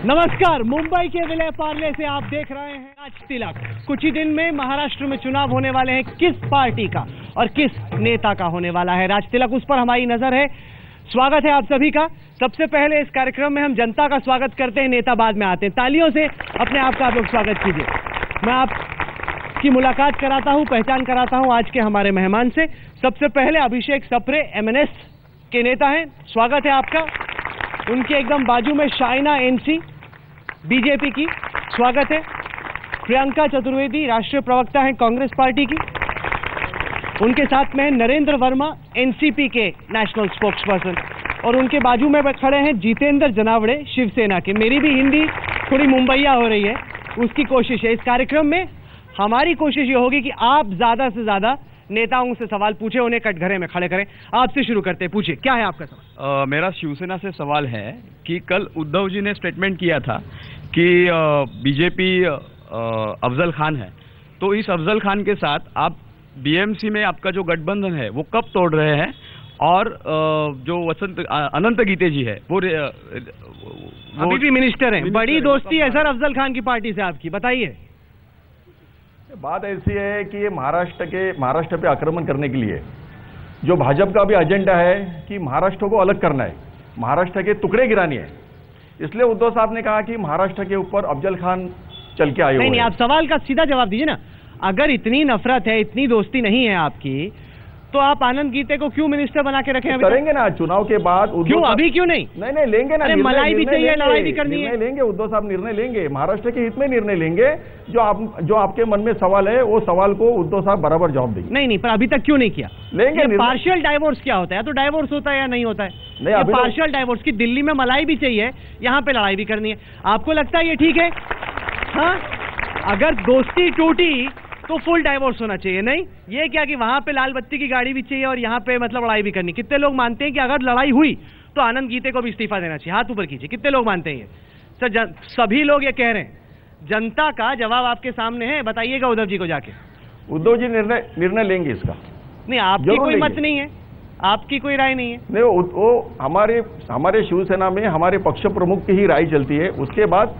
नमस्कार, मुंबई के विलय पार्ले से आप देख रहे हैं राज तिलक। कुछ ही दिन में महाराष्ट्र में चुनाव होने वाले हैं। किस पार्टी का और किस नेता का होने वाला है राज तिलक, उस पर हमारी नजर है। स्वागत है आप सभी का। सबसे पहले इस कार्यक्रम में हम जनता का स्वागत करते हैं, नेता बाद में आते हैं। तालियों से अपने आप का आप लोग स्वागत कीजिए। मैं आपकी मुलाकात कराता हूं, पहचान कराता हूं आज के हमारे मेहमान से। सबसे पहले अभिषेक सप्रे एमएनएस के नेता हैं, स्वागत है आपका। उनके एकदम बाजू में शाइना एनसी बीजेपी की, स्वागत है। प्रियंका चतुर्वेदी राष्ट्रीय प्रवक्ता हैं कांग्रेस पार्टी की। उनके साथ में नरेंद्र वर्मा एनसीपी के नेशनल स्पोक्सपर्सन, और उनके बाजू में खड़े हैं जितेंद्र जनावड़े शिवसेना के। मेरी भी हिंदी थोड़ी मुंबईया हो रही है, उसकी कोशिश है। इस कार्यक्रम में हमारी कोशिश ये होगी कि आप ज्यादा से ज्यादा नेताओं से सवाल पूछे, उन्हें कटघरे में खड़े करें। आपसे शुरू करते हैं, पूछिए क्या है आपका सवाल। मेरा शिवसेना से सवाल है कि कल उद्धव जी ने स्टेटमेंट किया था कि बीजेपी अफजल खान है, तो इस अफजल खान के साथ आप बीएमसी में आपका जो गठबंधन है वो कब तोड़ रहे हैं, और जो अनंत गीते जी है वो अभी भी मिनिस्टर हैं। बड़ी दोस्ती है सर अफजल खान की पार्टी से आपकी, बताइए। बात ऐसी है कि ये महाराष्ट्र पे आक्रमण करने के लिए जो भाजपा का भी एजेंडा है कि महाराष्ट्र को अलग करना है, महाराष्ट्र के टुकड़े गिरानी है। इसलिए उद्धव साहब ने कहा कि महाराष्ट्र के ऊपर अफजल खान चल के आए हुए हैं। नहीं, आप सवाल का सीधा जवाब दीजिए ना। अगर इतनी नफरत है, इतनी दोस्ती नहीं है आपकी, तो आप आनंद गीते को क्यों मिनिस्टर बना के रखें? करेंगे ना चुनाव के बाद। क्यों अभी क्यों नहीं? नहीं लेंगे ना। मलाई भी चाहिए, लड़ाई भी करनी है। लेंगे, उद्धव साहब निर्णय लेंगे, महाराष्ट्र के हित में निर्णय लेंगे। जो आपके मन में सवाल है वो सवाल को उद्धव साहब बराबर जवाब देंगे। नहीं, पर अभी तक क्यों नहीं किया? लेंगे। पार्शियल डाइवोर्स क्या होता है? तो डाइवोर्स होता है या नहीं होता है? नहीं, पार्शियल डाइवोर्स की दिल्ली में मलाई भी चाहिए, यहाँ पे लड़ाई भी करनी है। आपको लगता है ये ठीक है? हाँ, अगर दोस्ती टूटी तो फुल डाइवोर्स होना चाहिए। नहीं, ये क्या कि वहां पे लाल बत्ती की गाड़ी भी चाहिए और यहाँ पे मतलब लड़ाई भी करनी। कितने लोग मानते हैं कि अगर लड़ाई हुई तो आनंद गीते को भी इस्तीफा देना चाहिए? हाथ ऊपर कीजिए, कितने लोग मानते हैं ये? सर सभी लोग ये कह रहे हैं। जनता का जवाब आपके सामने है, बताइएगा उद्धव जी को जाके। उद्धव जी निर्णय लेंगे इसका। नहीं, आपकी कोई मत नहीं है, आपकी कोई राय नहीं है? नहीं, वो हमारे शिवसेना में हमारे पक्ष प्रमुख की ही राय चलती है, उसके बाद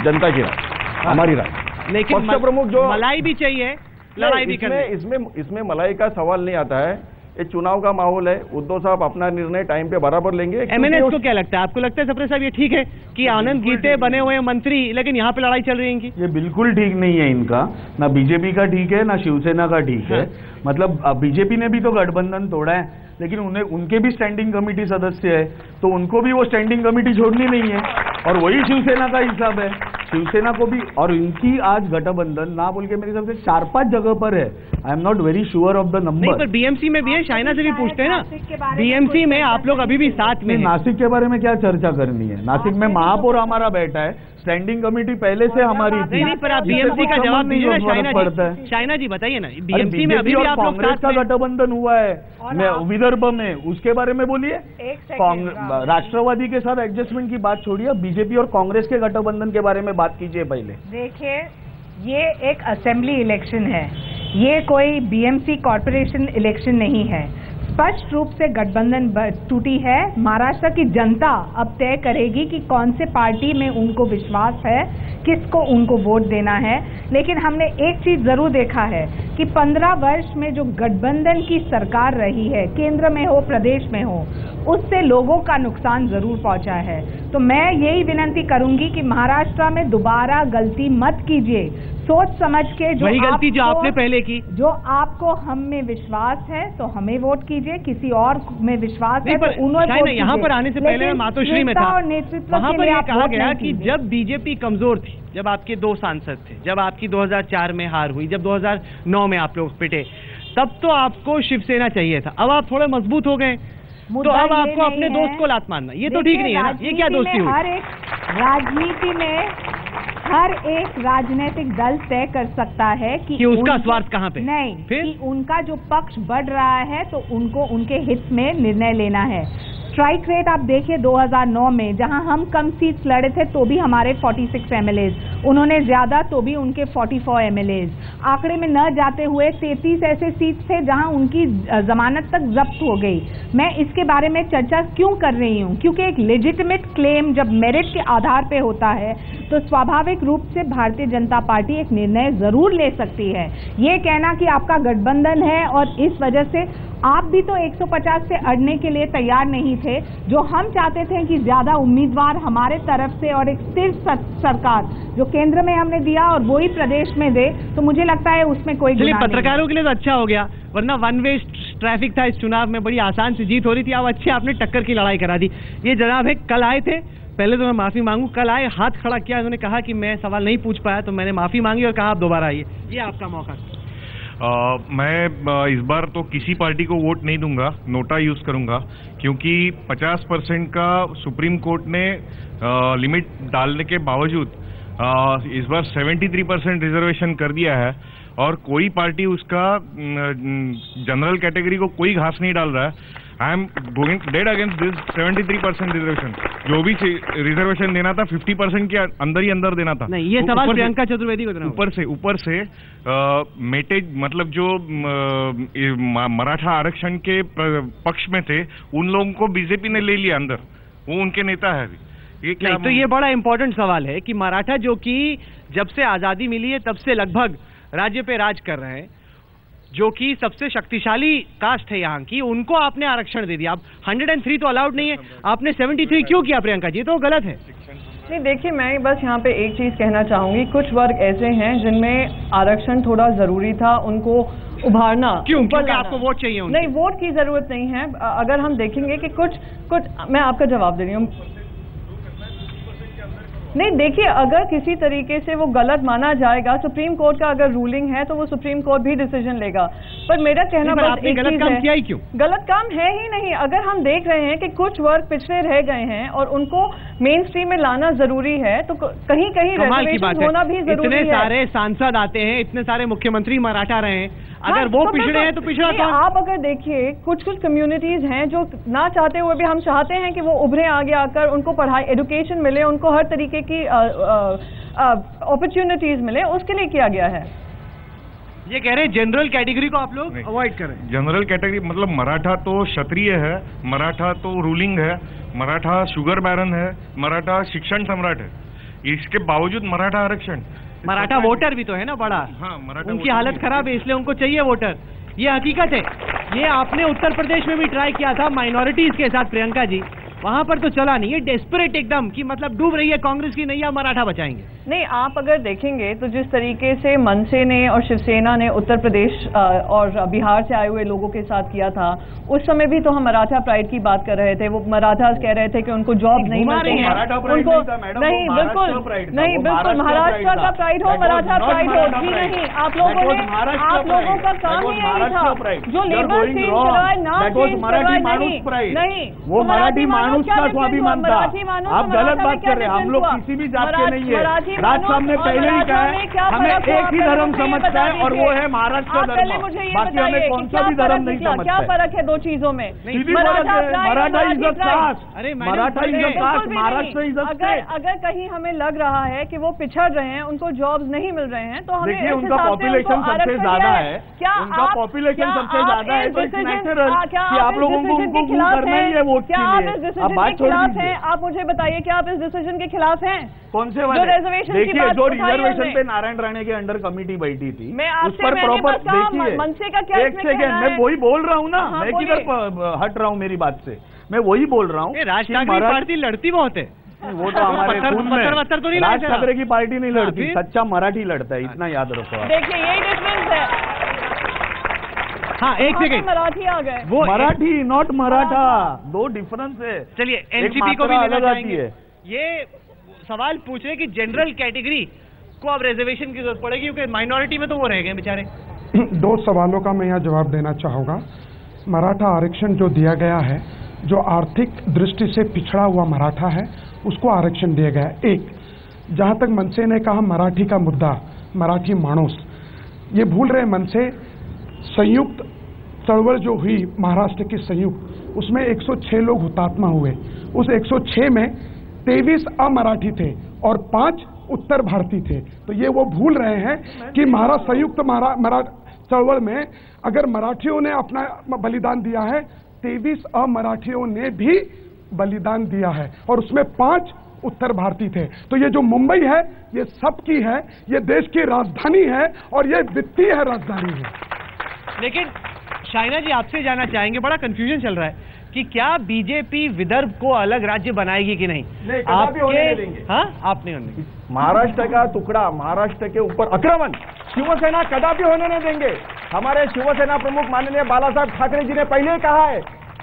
जनता की राय, हमारी राय। लेकिन पक्ष प्रमुख जो मलाई भी चाहिए, लड़ाई भी करनी। इसमें मलाई का सवाल नहीं आता है। ये चुनाव का माहौल है, उद्धव साहब अपना निर्णय टाइम पे बराबर लेंगे। एमएनएस को क्या लगता है? आपको लगता है सप्रे साहब ये ठीक है कि आनंद गीते बने हुए मंत्री, लेकिन यहाँ पे लड़ाई चल रही है इनकी? ये बिल्कुल ठीक नहीं है इनका, ना बीजेपी का ठीक है ना शिवसेना का ठीक है। मतलब बीजेपी ने भी तो गठबंधन तोड़ा है, लेकिन उनके भी स्टैंडिंग कमेटी सदस्य है, तो उनको भी वो स्टैंडिंग कमेटी छोड़नी नहीं है, और वही शिवसेना का हिसाब है। शिवसेना को भी, और इनकी आज गठबंधन ना बोल के मेरे हिसाब से 4-5 जगह पर है। I am not very sure of the number. नहीं, पर बीएमसी में भी है, शाइना से भी पूछते हैं ना। बीएमसी में आप लोग अभी भी साथ में। नासिक के बारे में क्या चर्चा करनी है? नासिक में महापौर हमारा बैठा है, स्टैंडिंग कमेटी पहले से हमारी थी। नहीं, पर आप बीएमसी का जवाब दीजिए ना शाइना जी। शाइना जी बताइए ना, बीएमसी में अभी भी आप लोग कांग्रेस का गठबंधन हुआ है विदर्भ में, उसके बारे में बोलिए। राष्ट्रवादी के साथ एडजस्टमेंट की बात छोड़िए, बीजेपी और कांग्रेस के गठबंधन के बारे में बात कीजिए पहले। देखिए, ये एक असेंबली इलेक्शन है, ये कोई बीएमसी कॉर्पोरेशन इलेक्शन नहीं है। स्पष्ट रूप से गठबंधन टूटी है। महाराष्ट्र की जनता अब तय करेगी कि कौन से पार्टी में उनको विश्वास है, किसको उनको वोट देना है। लेकिन हमने एक चीज जरूर देखा है कि 15 वर्ष में जो गठबंधन की सरकार रही है, केंद्र में हो प्रदेश में हो, उससे लोगों का नुकसान जरूर पहुंचा है। तो मैं यही विनती करूंगी कि महाराष्ट्र में दोबारा गलती मत कीजिए, सोच समझ के। वही गलती जो आपने पहले की। जो आपको हम में विश्वास है तो हमें वोट कीजिए, किसी और में विश्वास है तो उन्होंने। यहाँ पर आने से पहले मैं मातोश्री में था, वहाँ पर यह कहा गया कि जब बीजेपी कमजोर थी, जब आपके 2 सांसद थे, जब आपकी 2004 में हार हुई, जब 2009 में आप लोग पिटे, तब तो आपको शिवसेना चाहिए था। अब आप थोड़े मजबूत हो गए, तो अब आपको अपने दोस्त को लात मारना, ये तो ठीक नहीं है ना? ये क्या दोस्ती हुई? हर एक राजनीति में हर एक राजनीतिक दल तय कर सकता है कि उसका स्वार्थ कहाँ पे। नहीं, कि उनका जो पक्ष बढ़ रहा है तो उनको उनके हित में निर्णय लेना है। स्ट्राइक रेट आप देखिए 2009 में, जहां हम कम सीट्स लड़े थे तो भी हमारे 46 MLAs, उन्होंने ज्यादा तो भी उनके 44 MLAs, आंकड़े में न जाते हुए 33 ऐसे सीट थे जहां उनकी जमानत तक जब्त हो गई। मैं इसके बारे में चर्चा क्यों कर रही हूं? क्योंकि एक लेजिटिमेट क्लेम जब मेरिट के आधार पे होता है तो स्वाभाविक रूप से भारतीय जनता पार्टी एक निर्णय जरूर ले सकती है। ये कहना कि आपका गठबंधन है और इस वजह से आप भी तो 150 से अड़ने के लिए तैयार नहीं थे। जो हम चाहते थे कि ज्यादा उम्मीदवार हमारे तरफ से और एक स्थिर सरकार जो केंद्र में हमने दिया और वही प्रदेश में दे, तो मुझे लगता है उसमें कोई गुनाह नहीं। पत्रकारों के लिए तो अच्छा हो गया, वरना वन वे ट्रैफिक था इस चुनाव में, बड़ी आसान से जीत हो रही थी। अब अच्छे आपने टक्कर की लड़ाई करा दी। ये जनाब है कल आए थे, पहले तो मैं माफी मांगू, कल आए हाथ खड़ा किया, उन्होंने कहा कि मैं सवाल नहीं पूछ पाया तो मैंने माफी मांगी और कहा आप दोबारा आइए। ये आपका मौका। मैं इस बार तो किसी पार्टी को वोट नहीं दूंगा, नोटा यूज करूंगा, क्योंकि 50% का सुप्रीम कोर्ट ने लिमिट डालने के बावजूद इस बार 73% रिजर्वेशन कर दिया है और कोई पार्टी उसका जनरल कैटेगरी को कोई घास नहीं डाल रहा है। I am going dead against this 73% reservation. जो भी रिजर्वेशन देना था 50% के अंदर ही अंदर देना था। नहीं, ये सवाल प्रियंका चतुर्वेदी को देना। ऊपर से मेटेज मतलब जो मराठा आरक्षण के पक्ष में थे उन लोगों को बीजेपी ने ले लिया अंदर, वो उनके नेता है अभी। ये क्या? तो ये बड़ा इंपॉर्टेंट सवाल है कि मराठा जो कि जब से आजादी मिली है तब से लगभग राज्य पे राज कर रहे हैं, जो कि सबसे शक्तिशाली कास्ट है यहाँ की, उनको आपने आरक्षण दे दिया। अब 103 तो अलाउड नहीं है, आपने 73 क्यों किया प्रियंका जी? तो गलत है। नहीं, देखिए मैं बस यहाँ पे एक चीज कहना चाहूंगी, कुछ वर्ग ऐसे हैं जिनमें आरक्षण थोड़ा जरूरी था, उनको उभारना। क्यों? क्योंकि आपको वोट चाहिए उनके? नहीं, वोट की जरूरत नहीं है। अगर हम देखेंगे कि कुछ मैं आपका जवाब दे रही हूँ। नहीं, देखिए अगर किसी तरीके से वो गलत माना जाएगा, सुप्रीम कोर्ट का अगर रूलिंग है तो वो सुप्रीम कोर्ट भी डिसीजन लेगा। पर मेरा कहना बस एक गलत काम किया ही क्यों? गलत काम है ही नहीं। अगर हम देख रहे हैं कि कुछ वर्ग पिछड़े रह गए हैं और उनको मेन स्ट्रीम में लाना जरूरी है, तो कहीं कहीं रिजर्वेशन होना भी जरूरी है। इतने सारे सांसद आते हैं, इतने सारे मुख्यमंत्री मराठा रहे हैं, अगर वो पिछड़े हैं तो पिछड़ा कौन? आप अगर देखिए कुछ कम्युनिटीज हैं जो ना चाहते हुए भी हम चाहते हैं कि वो उभरे आगे आकर, उनको पढ़ाई एजुकेशन मिले, उनको हर तरीके की अपॉर्चुनिटीज मिले, उसके लिए किया गया है। ये कह रहे हैं जनरल कैटेगरी को आप लोग अवॉइड करें। जनरल कैटेगरी मतलब मराठा तो क्षत्रिय है, मराठा तो रूलिंग है, मराठा शुगर बैरन है, मराठा शिक्षण सम्राट है, इसके बावजूद मराठा आरक्षण। मराठा वोटर भी तो है ना बड़ा। हाँ, मराठा उनकी हालत खराब है इसलिए उनको चाहिए वोटर, ये हकीकत है। ये आपने उत्तर प्रदेश में भी ट्राई किया था माइनॉरिटीज के साथ प्रियंका जी, वहां पर तो चला नहीं। ये डेस्परेट एकदम कि मतलब डूब रही है कांग्रेस की नैया, मराठा बचाएंगे। नहीं, आप अगर देखेंगे तो जिस तरीके से मनसे ने और शिवसेना ने उत्तर प्रदेश और बिहार से आए हुए लोगों के साथ किया था, उस समय भी तो हम मराठा प्राइड की बात कर रहे थे। वो मराठा कह रहे थे कि उनको जॉब नहीं मिलते हैं, उनको नहीं, बिल्कुल नहीं, बिल्कुल महाराष्ट्र का प्राइड हो, मराठा प्राइड हो जी नहीं। आप लोगों का काम ही यही था, जो लेबर चेंज कराए ना चेंज कराए, नहीं, वो मराठी मानुष का स्वाभिमान था। आप गलत बात कर रहे हैं, हम लोग किसी भी जात के नहीं है। राज साहब ने पहले ही कहा है हमें एक ही धर्म समझता है और वो है महाराष्ट्र धर्म, बाकी हमें कौन सा भी धर्म नहीं समझता। क्या फर्क है दो चीजों में? Maratha is a caste, Maratha is a caste, Maharashtra is a state. अगर कहीं हमें लग रहा है कि वो पिछड़ रहे हैं, उनको जॉब्स नहीं मिल रहे हैं, तो हमें देखिए उनका पॉपुलेशन सबसे ज्यादा है, उनका पॉपुलेशन सबसे ज्यादा है, तो इट्स नेचुरल कि आप लोगों को उनको करना ही है वोट के लिए। अब बात खिलाफ हैं, आप मुझे बताइए क्या आप इस डिसीजन के खिलाफ हैं? कौन से वाले? देखिए जो रिजर्वेशन पे नारायण राणे के अंडर कमेटी बैठी थी, उस पर प्रॉपर देखिए, एक सेकेंड, मैं वही बोल रहा हूँ ना, मैं किधर हट रहा हूँ मेरी बात से, मैं वही बोल रहा हूँ। राज ठाकरे पार्टी लड़ती बहुत है, वो तो हमारे खून में, राज ठाकरे की पार्टी नहीं लड़ती, सच्चा मराठी लड़ता है, इतना याद रखो। देखिए यही डिफरेंस है। हाँ, एक सेकेंड, मराठी आ गए, वो मराठी नॉट मराठा, दो डिफरेंस है। चलिए एनसीपी को भी अलग आती है। ये सवाल पूछ रहे कि जनरल कैटेगरी को अब रिजर्वेशन की जरूरत पड़ेगी क्योंकि माइनॉरिटी में तो वो रह गए बेचारे। दो सवालों का मैं यहाँ जवाब देना चाहूँगा। मराठा आरक्षण जो दिया गया है, जो आर्थिक दृष्टि से पिछड़ा हुआ मराठा है उसको आरक्षण दिया गया है। एक, जहाँ तक मनसे ने कहा मराठी का मुद्दा, मराठी माणूस, ये भूल रहे मनसे, संयुक्त चळवळ जो हुई महाराष्ट्र की संयुक्त, उसमें 106 लोग हुतात्मा हुए। उस 106 में 23 अमराठी थे और 5 उत्तर भारतीय थे। तो ये वो भूल रहे हैं कि संयुक्त चळवळ में अगर मराठियों ने अपना बलिदान दिया है, 23 अमराठियों ने भी बलिदान दिया है और उसमें 5 उत्तर भारतीय थे। तो ये जो मुंबई है ये सबकी है, ये देश की राजधानी है और ये वित्तीय राजधानी है। लेकिन शाइना जी आपसे जानना चाहेंगे, बड़ा कंफ्यूजन चल रहा है कि क्या बीजेपी विदर्भ को अलग राज्य बनाएगी कि नहीं? आप होने नहीं देंगे। हाँ, आप नहीं होने। महाराष्ट्र का टुकड़ा, महाराष्ट्र के ऊपर आक्रमण शिवसेना कदापि होने नहीं देंगे। हमारे शिवसेना प्रमुख माननीय बाला साहब ठाकरे जी ने पहले ही कहा है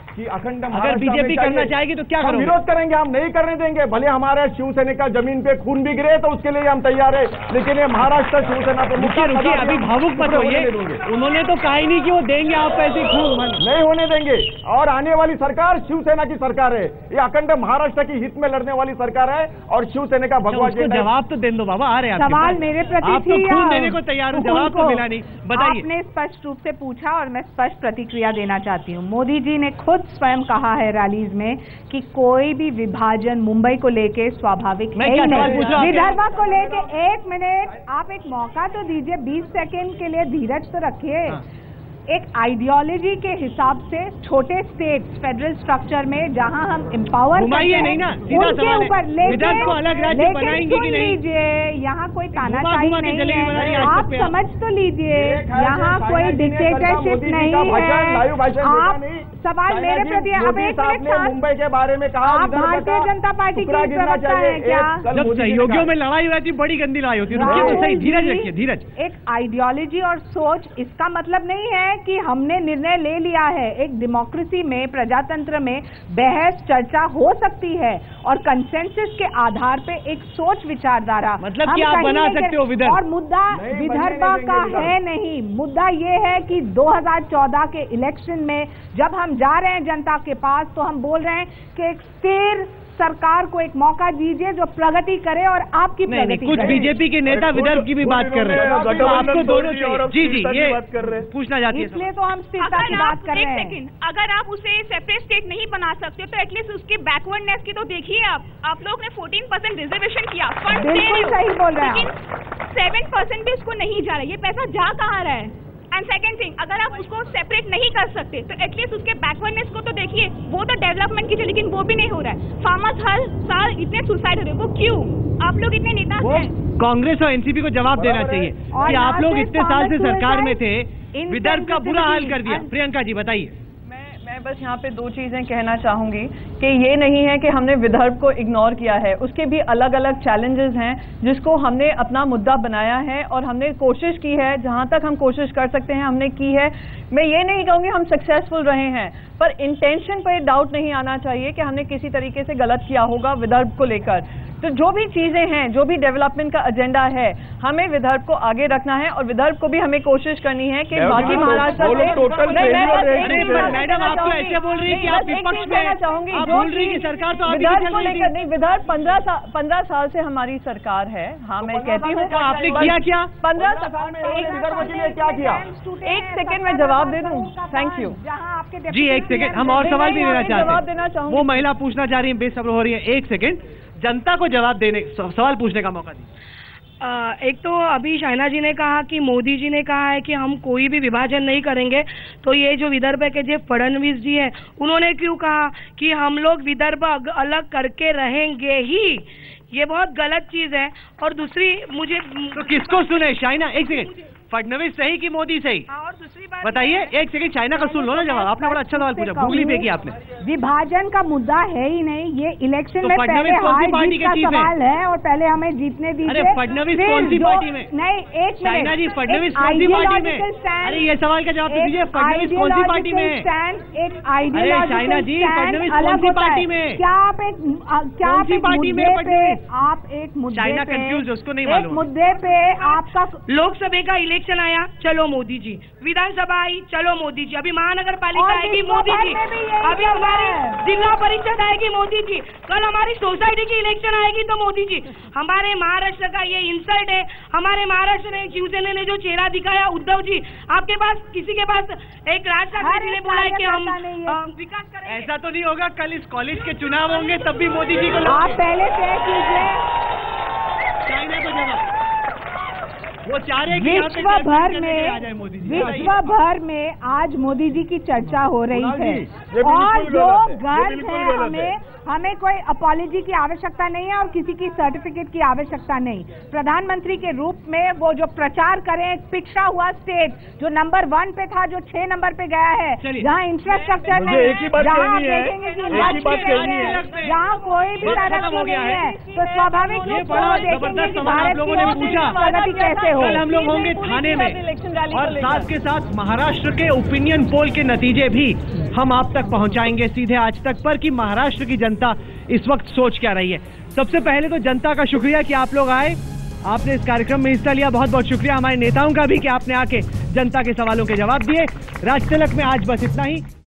कि अखंड अगर बीजेपी करना चाहेगी तो क्या करोगे? विरोध करेंगे, हम नहीं करने देंगे। भले हमारे शिवसेना का जमीन पे खून भी गिरे तो उसके लिए हम तैयार है, लेकिन ये महाराष्ट्र शिवसेना प्रमुख रुकिए, अभी भावुक मत होइए। उन्होंने तो कहा ही नहीं कि वो देंगे आप ऐसे खून, नहीं होने देंगे। और आने वाली सरकार शिवसेना की सरकार है, ये अखंड महाराष्ट्र की हित में लड़ने वाली सरकार है और शिवसेना का भगवा झंडा। जवाब तो दे दो बाबा, आ रहे हैं सवाल मेरे प्रति आप तो खून देने को तैयार हो, जवाब तो मिला नहीं। बताइए। आपने स्पष्ट रूप से पूछा और मैं स्पष्ट प्रतिक्रिया देना चाहती हूँ। मोदी जी ने खुद स्वयं कहा है रैलीज में कि कोई भी विभाजन मुंबई को लेके स्वाभाविक है ही नहीं। विदर्भ को लेके 1 मिनट आप एक मौका तो दीजिए, 20 सेकेंड के लिए धीरज तो रखिए। एक आइडियोलॉजी के हिसाब से छोटे स्टेट्स फेडरल स्ट्रक्चर में जहां हम एम्पावर नहीं ना, उनके ऊपर लेकिन सुन लीजिए, यहाँ कोई तानाशाही नहीं है, आप समझ तो लीजिए, यहाँ कोई डिक्टेटरशिप नहीं है। आप सवाल मेरे प्रति अब 1 मिनट मुंबई के बारे में कहा, आप भारतीय जनता पार्टी के प्रवक्ता हैं क्या? जब सहयोगियों में लड़ाई हो जाती बड़ी गंदी लड़ाई होती है। रुकिए तो सही, धीरज रखिए, धीरज। एक आइडियोलॉजी और सोच, इसका मतलब नहीं है कि हमने निर्णय ले लिया है। एक डेमोक्रेसी में, प्रजातंत्र में बहस चर्चा हो सकती है और कंसेंसस के आधार पे एक सोच विचारधारा, मतलब कि आप बना सकते हो विदर्भ। और मुद्दा विदर्भ का है नहीं, मुद्दा ये है कि 2014 के इलेक्शन में जब हम जा रहे हैं जनता के पास तो हम बोल रहे हैं कि एक स्थिर सरकार को एक मौका दीजिए जो प्रगति करे और आपकी प्रगति कुछ बीजेपी के नेता विदर्भ की भी बात कर रहे हैं, आपको दोनों जी ये पूछना चाहती है, इसलिए तो हम स्थिरता की बात कर रहे हैं। एक सेकंड, अगर आप उसे सेपरेट स्टेट नहीं बना सकते तो एटलीस्ट उसके बैकवर्डनेस की तो देखिए। आप लोग ने 14% रिजर्वेशन किया, बिल्कुल सही बोल रहे हैं, 7% भी उसको नहीं जा रहा है, ये पैसा जा कहाँ रहा है? एंड सेकंड थिंग, अगर आप उसको सेपरेट नहीं कर सकते तो एटलीस्ट उसके बैकवर्डनेस को तो देखिए। वो तो डेवलपमेंट की थी लेकिन वो भी नहीं हो रहा है। फार्मर्स हर साल इतने सुसाइड हो रहे हैं, वो क्यों? आप लोग इतने नेता हैं। कांग्रेस और एनसीपी को जवाब देना चाहिए कि आप लोग इतने साल से सरकार में थे, विदर्भ का बुरा हाल कर दिया। प्रियंका जी बताइए। मैं बस यहाँ पे 2 चीजें कहना चाहूंगी कि ये नहीं है कि हमने विदर्भ को इग्नोर किया है, उसके भी अलग अलग चैलेंजेस हैं जिसको हमने अपना मुद्दा बनाया है और हमने कोशिश की है, जहां तक हम कोशिश कर सकते हैं हमने की है। मैं ये नहीं कहूंगी हम सक्सेसफुल रहे हैं, पर इंटेंशन पर डाउट नहीं आना चाहिए कि हमने किसी तरीके से गलत किया होगा विदर्भ को लेकर। तो जो भी चीजें हैं, जो भी डेवलपमेंट का एजेंडा है, हमें विदर्भ को आगे रखना है और विदर्भ को भी हमें कोशिश करनी है कि बाकी महाराष्ट्र मैडम आप तो ऐसे बोल रही है कि आप विपक्ष में चाहूंगी, आप बोल रही है सरकार तो विदर्भ को लेकर नहीं, विदर्भ 15 साल से हमारी सरकार है। हाँ मैं कहती हूँ आपने किया क्या 15 साल में विदर्भ के लिए क्या किया? 1 सेकेंड में जवाब दे दूँ। थैंक यू जी, 1 सेकेंड, हम और सवाल भी देना चाहते हैं। वो महिला पूछना चाह रही है, बेसब्र हो रही है। 1 सेकेंड, जनता को जवाब देने, सवाल पूछने का मौका दीजिए। एक तो अभी शाइना जी ने कहा कि मोदी जी ने कहा है कि हम कोई भी विभाजन नहीं करेंगे, तो ये जो विदर्भ के जो फडणवीस जी है उन्होंने क्यों कहा कि हम लोग विदर्भ अलग करके रहेंगे ही? ये बहुत गलत चीज है। और दूसरी मुझे तो किसको सुने शाइना? 1 सेकेंड, फडणवीस सही कि मोदी सही? और दूसरी बात बताइए। 1 सेकंड, चाइना का सुन लो ना जवाब। आपने बड़ा अच्छा सवाल पूछा, गूगली पे किया आपने। विभाजन का मुद्दा है ही नहीं, ये इलेक्शन में पहले हार जीत का सवाल है और पहले हमें जीतने दीजिए। अरे फडणवीस कौन सी पार्टी में? नहीं, 1 मिनट, चाइना जी फडणवीस कौन सी पार्टी में? अरे ये सवाल का जवाब दीजिए, फडणवीस कौन सी पार्टी में? एक आइडियोलॉजिकल चाइना जी फडणवीस कौन सी पार्टी में? क्या आप एक पार्टी में? आप एक मुद्दे चाइना कंफ्यूज, उसको नहीं मालूम। मुद्दे पे आपका लोकसभा का इलेक्शन आया, चलो मोदी जी, विधानसभा आई, चलो मोदी जी, अभी महानगर पालिका आएगी, मोदी जी, अभी हमारी जिला परिषद आएगी, मोदी जी, कल हमारी सोसाइटी की इलेक्शन आएगी तो मोदी जी। हमारे महाराष्ट्र का ये इंसल्ट है। हमारे महाराष्ट्र ने, शिवसेना ने जो चेहरा दिखाया, उद्धव जी, आपके पास किसी के पास एक राज ठाकरे जी ने बोला है कि हम विकास करेंगे। ऐसा तो नहीं होगा, कल इस कॉलेज के चुनाव होंगे तब भी मोदी जी को आप पहले तय कीजिए। चाइना को जवाब वो चाह रहे कि विश्व भर में आज मोदी जी की चर्चा हो रही है और जो गर्व है, हमें कोई अपॉलॉजी की आवश्यकता नहीं है और किसी की सर्टिफिकेट की आवश्यकता नहीं। प्रधानमंत्री के रूप में वो जो प्रचार करें, पिछड़ा हुआ स्टेट जो नंबर 1 पे था, जो 6 नंबर पे गया है, जहाँ इंफ्रास्ट्रक्चर नहीं, जहाँ आप देखेंगे कि जहाँ कोई भी तरक्की नहीं है, तो स्वाभाविक रूप से वो देखेंगे कि भारत की प्रगति कैसे हो। कल हम लोग होंगे थाने में और साथ के साथ महाराष्ट्र के ओपिनियन पोल के नतीजे भी हम आप तक पहुंचाएंगे सीधे आज तक पर कि महाराष्ट्र की जनता इस वक्त सोच क्या रही है। सबसे पहले तो जनता का शुक्रिया कि आप लोग आए, आपने इस कार्यक्रम में हिस्सा लिया। बहुत बहुत शुक्रिया हमारे नेताओं का भी कि आपने आके जनता के सवालों के जवाब दिए। राज तिलक में आज बस इतना ही।